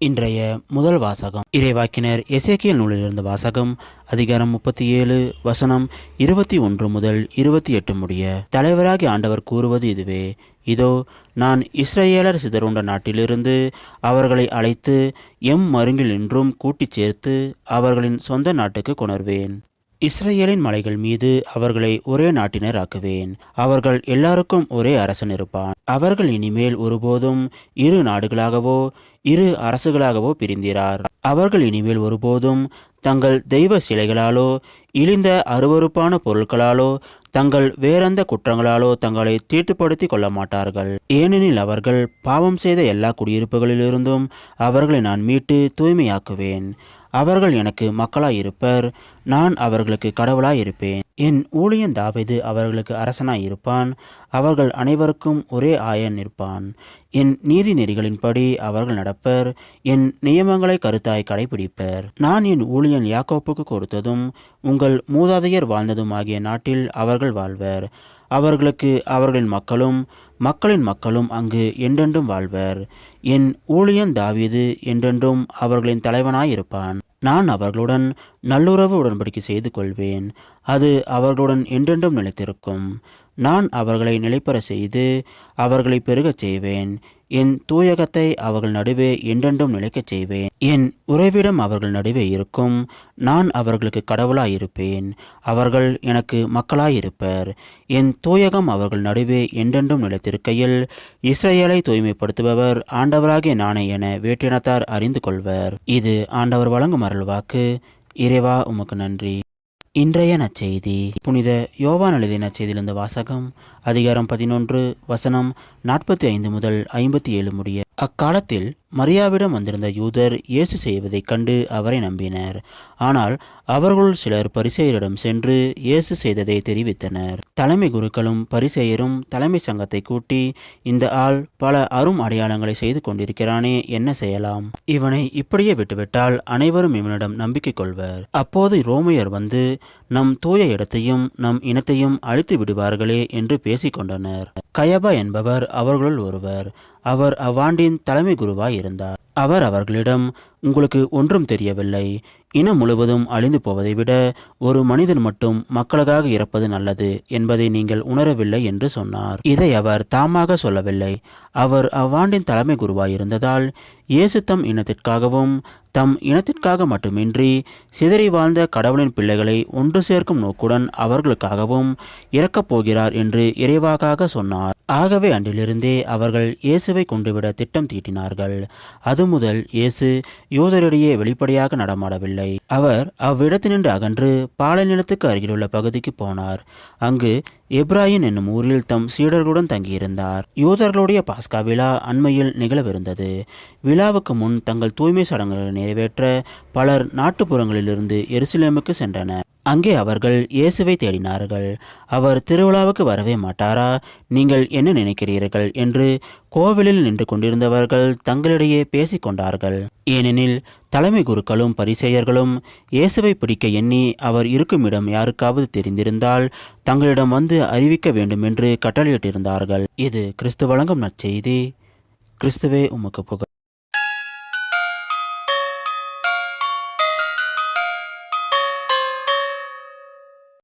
இன்றைய முதல் வாசகம் இறைவாக்கினர் எசேக்கியேல் நூலிலிருந்து வாசகம். அதிகாரம் 37 வசனம் 21 முதல் 28 முடிய. தலைவராகி ஆண்டவர் கூறுவது இதுவே: இதோ, நான் இஸ்ரவேலர் சிதறுண்ட நாட்டிலிருந்து அவர்களை அழைத்து எம் மருங்கில் நின்றும் கூட்டிச் சேர்த்து அவர்களின் சொந்த நாட்டுக்கு கொணர்வேன். இஸ்ரவேலின் மலைகள் மீது அவர்களை ஒரே நாட்டினர் ஆக்குவேன். அவர்கள் எல்லாருக்கும் ஒரே அரசன் இருப்பான். அவர்கள் இனிமேல் ஒருபோதும் இரு நாடுகளாகவோ இரு அரசுகளாகவோ பிரிந்திரார். அவர்கள் இனிமேல் ஒருபோதும் தங்கள் தெய்வ சிலைகளாலோ இழிந்த அருவருப்பான பொருட்களாலோ தங்கள் வேறெந்த குற்றங்களாலோ தங்களை தீட்டுப்படுத்தி கொள்ள மாட்டார்கள். ஏனெனில் அவர்கள் பாவம் செய்த எல்லா குடியிருப்புகளிலிருந்தும் அவர்களை நான் மீட்டு தூய்மையாக்குவேன். அவர்கள் எனக்கு மக்களாயிருப்பர், நான் அவர்களுக்கு கடவுளாயிருப்பேன். என் ஊழியன் தாவீது அவர்களுக்கு அரசனாயிருப்பான். அவர்கள் அனைவருக்கும் ஒரே ஆயன் இருப்பான். என் நீதி நெறிகளின்படி அவர்கள் நடப்பர், என் நியமங்களை கருத்தாய் கடைபிடிப்பர். நான் என் ஊழியன் யாக்கோப்புக்கு கொடுத்ததும் உங்கள் மூதாதையர் வாழ்ந்ததும் ஆகிய நாட்டில் அவர்கள் வாழ்வர். அவர்களுக்கு அவர்களின் மக்களும் மக்களின் மக்களும் அங்கு என்றென்றும் வாழ்வர். என் ஊழியன் தாவீது என்றென்றும் அவர்களின் தலைவனாயிருப்பான். நான் அவர்களுடன் நல்லுறவு உடன்படிக்கை செய்து கொள்வேன். அது அவர்களுடன் என்றென்றும் நிலைத்திருக்கும். நான் அவர்களை நிலைப்பெற செய்து அவர்களை பெருகச் செய்வேன். என் தூயகத்தை அவர்கள் நடுவே என்றென்றும் நிலைக்கச் செய்வேன். என் உறைவிடம் அவர்கள் நடுவே இருக்கும். நான் அவர்களுக்கு கடவுளாயிருப்பேன். அவர்கள் எனக்கு மக்களாயிருப்பர். என் தூயகம் அவர்கள் நடுவே என்றென்றும் நிலைத்திருக்கையில் இஸ்ரவேலை தூய்மைப்படுத்துபவர் ஆண்டவராகிய நானே என வேற்றினத்தார் அறிந்து கொள்வர். இது ஆண்டவர் வழங்கும் அருள்வாக்கு. இறைவா, உமக்கு நன்றி. இன்றைய நற்செய்தி புனித யோவான் எழுதிய நற்செய்தியிலிருந்து வாசகம். அதிகாரம் 11 வசனம் 45 முதல் 57 முடிய. அக்காலத்தில் மரியாவிடம் வந்திருந்த யூதர் இயேசு செய்வதைக் கண்டு அவரை நம்பினர். ஆனால் அவர்களுள் சிலர் பரிசேயரிடம் சென்று இயேசு செய்ததை தெரிவித்தனர். தலைமை குருக்களும் பரிசேயரும் தலைமை சங்கத்தை கூட்டி, இந்த ஆள் பல அரும் அடையாளங்களை செய்து கொண்டிருக்கிறானே, என்ன செய்யலாம்? இவனை இப்படியே விட்டுவிட்டால் அனைவரும் இவனிடம் நம்பிக்கை கொள்வர். அப்போது ரோமையர் வந்து நம் தூய இடத்தையும் நம் இனத்தையும் அழித்து விடுவார்களே என்று பேசிக்கொண்டனர். கயபா என்பவர் அவர்களுள் ஒருவர். அவர் அவ்வாண்டின் தலைமை குருவாய் இருந்தார். அவர் அவர்களிடம், உங்களுக்கு ஒன்றும் தெரியவில்லை. இனம் முழுவதும் அழிந்து போவதை விட ஒரு மனிதன் மட்டும் மக்களுக்காக இறப்பது நல்லது என்பதை நீங்கள் உணரவில்லை என்று சொன்னார். இதை அவர் தாமாக சொல்லவில்லை. அவர் அவ்வாண்டின் தலைமை குருவாய் இருந்ததால் இயேசு தம் இனத்திற்காகவும் தம் இனத்திற்காக மட்டுமின்றி சிதறி வாழ்ந்த கடவுளின் பிள்ளைகளை ஒன்று சேர்க்கும் நோக்குடன் அவர்களுக்காகவும் இறக்கப் போகிறார் என்று இறைவாக்காக சொன்னார். ஆகவே அன்றிலிருந்தே அவர்கள் இயேசுவை கொண்டுவிட திட்டம் தீட்டினார்கள். அது முதல் இயேசு யூதரிடையே வெளிப்படையாக நடமாடவில்லை. அவர் அவ்விடத்தினின்று அகன்று பாலை நிலத்துக்கு அருகிலுள்ள பகுதிக்கு போனார். அங்கு எப்ராயின் என்னும் ஊரில் தம் சீடர்களுடன் தங்கியிருந்தார். யூதர்களுடைய பாஸ்கா விழா அண்மையில் நிகழவிருந்தது. விழாவுக்கு முன் தங்கள் தூய்மை சடங்குகளை நிறைவேற்ற பலர் நாட்டுப்புறங்களிலிருந்து எருசலேமுக்கு சென்றனர். அங்கே அவர்கள் இயேசுவை தேடினார்கள். அவர் திருவிழாவுக்கு வரவே மாட்டாரா? நீங்கள் என்ன நினைக்கிறீர்கள் என்று கோவிலில் நின்று கொண்டிருந்தவர்கள் தங்களிடையே பேசிக்கொண்டார்கள். ஏனெனில் தலைமை குருக்களும் பரிசேயர்களும் இயேசுவை பிடிக்க எண்ணி அவர் இருக்கும் இடம் யாருக்காவது தெரிந்திருந்தால் தங்களிடம் வந்து அறிவிக்க வேண்டும் என்று கட்டளையிட்டிருந்தார்கள். இது கிறிஸ்து வழங்கும் நற்செய்தி. கிறிஸ்துவே, உமக்கு புகழ்.